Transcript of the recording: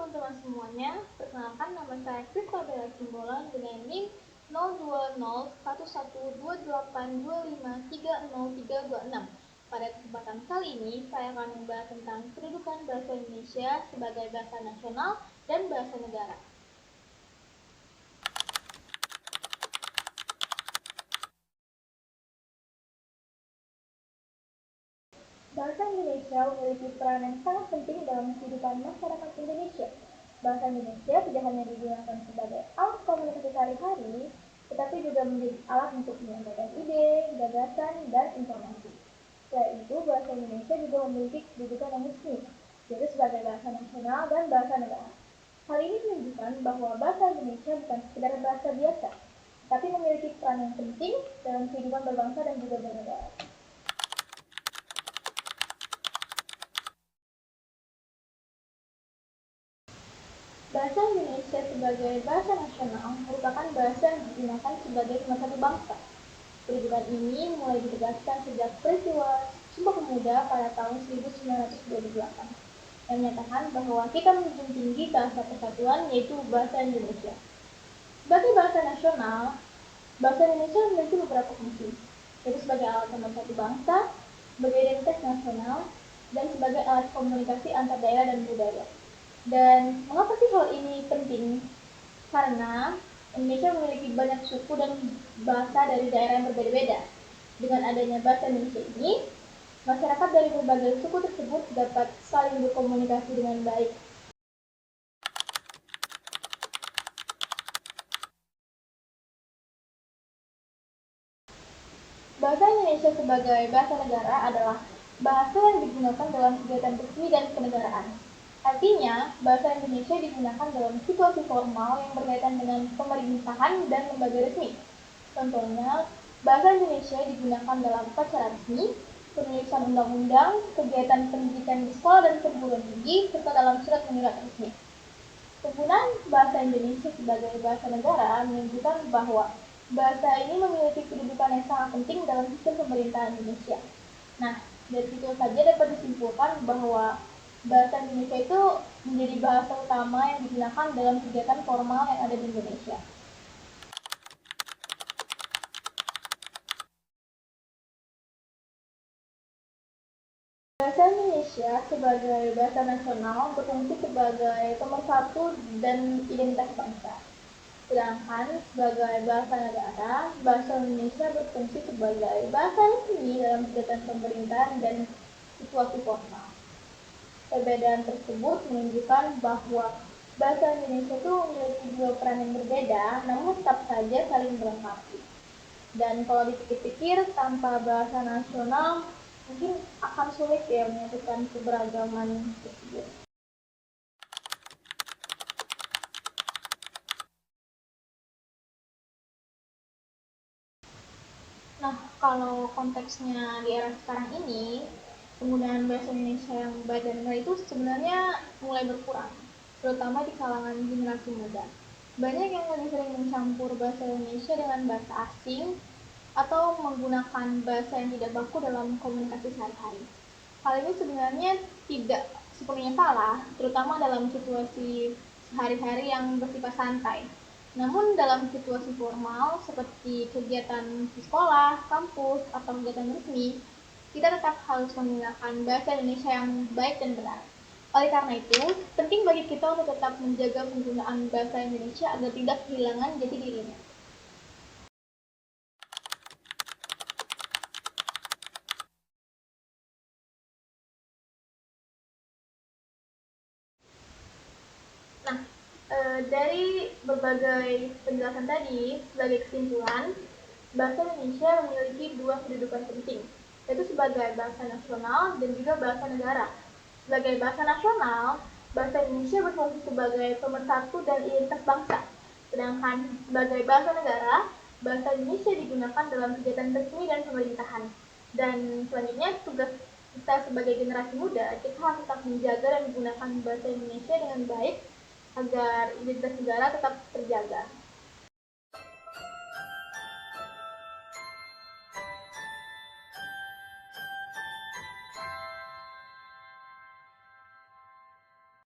teman-teman semuanya, perkenalkan nama saya Kristal Bella Simbolan dengan NIM 0201128253036. Pada kesempatan kali ini, saya akan membahas tentang kedudukan bahasa Indonesia sebagai bahasa nasional dan bahasa negara. Bahasa Indonesia memiliki peran yang sangat penting dalam kehidupan masyarakat Indonesia. Bahasa Indonesia tidak hanya digunakan sebagai alat komunikasi sehari-hari, tetapi juga menjadi alat untuk menyampaikan ide, gagasan, dan informasi. Selain itu, bahasa Indonesia juga memiliki kedudukan yang resmi, yaitu sebagai bahasa nasional dan bahasa negara. Hal ini menunjukkan bahwa bahasa Indonesia bukan sekedar bahasa biasa, tapi memiliki peran yang penting dalam kehidupan berbangsa dan juga bernegara. Bahasa Indonesia sebagai bahasa nasional merupakan bahasa yang digunakan sebagai pemersatu bangsa. Kedudukan ini mulai ditegaskan sejak peristiwa Sumpah Pemuda pada tahun 1928 yang menyatakan bahwa kita menjunjung tinggi bahasa persatuan, yaitu bahasa Indonesia. Sebagai bahasa nasional, bahasa Indonesia memiliki beberapa fungsi, yaitu sebagai alat pemersatu bangsa, sebagai identitas nasional, dan sebagai alat komunikasi antar daerah dan budaya. Dan mengapa sih hal ini penting? Karena Indonesia memiliki banyak suku dan bahasa dari daerah yang berbeda-beda. Dengan adanya bahasa Indonesia ini, masyarakat dari berbagai suku tersebut dapat saling berkomunikasi dengan baik. Bahasa Indonesia sebagai bahasa negara adalah bahasa yang digunakan dalam kegiatan resmi dan kenegaraan. Artinya, bahasa Indonesia digunakan dalam situasi formal yang berkaitan dengan pemerintahan dan lembaga resmi. Contohnya, bahasa Indonesia digunakan dalam upacara resmi, penulisan undang-undang, kegiatan pendidikan di sekolah dan perguruan tinggi, serta dalam surat menyurat resmi. Penggunaan bahasa Indonesia sebagai bahasa negara menunjukkan bahwa bahasa ini memiliki kedudukan yang sangat penting dalam sistem pemerintahan Indonesia. Nah, dari situ saja dapat disimpulkan bahwa bahasa Indonesia itu menjadi bahasa utama yang digunakan dalam kegiatan formal yang ada di Indonesia. Bahasa Indonesia sebagai bahasa nasional berfungsi sebagai pemersatu dan identitas bangsa. Sedangkan sebagai bahasa negara, bahasa Indonesia berfungsi sebagai bahasa resmi dalam kegiatan pemerintahan dan situasi formal. Perbedaan tersebut menunjukkan bahwa bahasa Indonesia itu memiliki dua peran yang berbeda, namun tetap saja saling melengkapi. Dan kalau dipikir-pikir, tanpa bahasa nasional mungkin akan sulit ya menyatukan keberagaman tersebut. Nah, kalau konteksnya di era sekarang ini, penggunaan bahasa Indonesia yang baik dan benar itu sebenarnya mulai berkurang, terutama di kalangan generasi muda. Banyak yang lebih sering mencampur bahasa Indonesia dengan bahasa asing atau menggunakan bahasa yang tidak baku dalam komunikasi sehari-hari. Hal ini sebenarnya tidak sepenuhnya salah, terutama dalam situasi sehari-hari yang bersifat santai. Namun dalam situasi formal seperti kegiatan di sekolah, kampus, atau kegiatan resmi, kita tetap harus menggunakan bahasa Indonesia yang baik dan benar. Oleh karena itu, penting bagi kita untuk tetap menjaga penggunaan bahasa Indonesia agar tidak kehilangan jati dirinya. Nah, dari berbagai penjelasan tadi, sebagai kesimpulan, bahasa Indonesia memiliki dua kedudukan penting, yaitu sebagai bahasa nasional dan juga bahasa negara. Sebagai bahasa nasional, bahasa Indonesia berfungsi sebagai pemersatu dan identitas bangsa. Sedangkan sebagai bahasa negara, bahasa Indonesia digunakan dalam kegiatan resmi dan pemerintahan. Dan selanjutnya, tugas kita sebagai generasi muda, kita harus tetap menjaga dan menggunakan bahasa Indonesia dengan baik agar identitas negara tetap terjaga.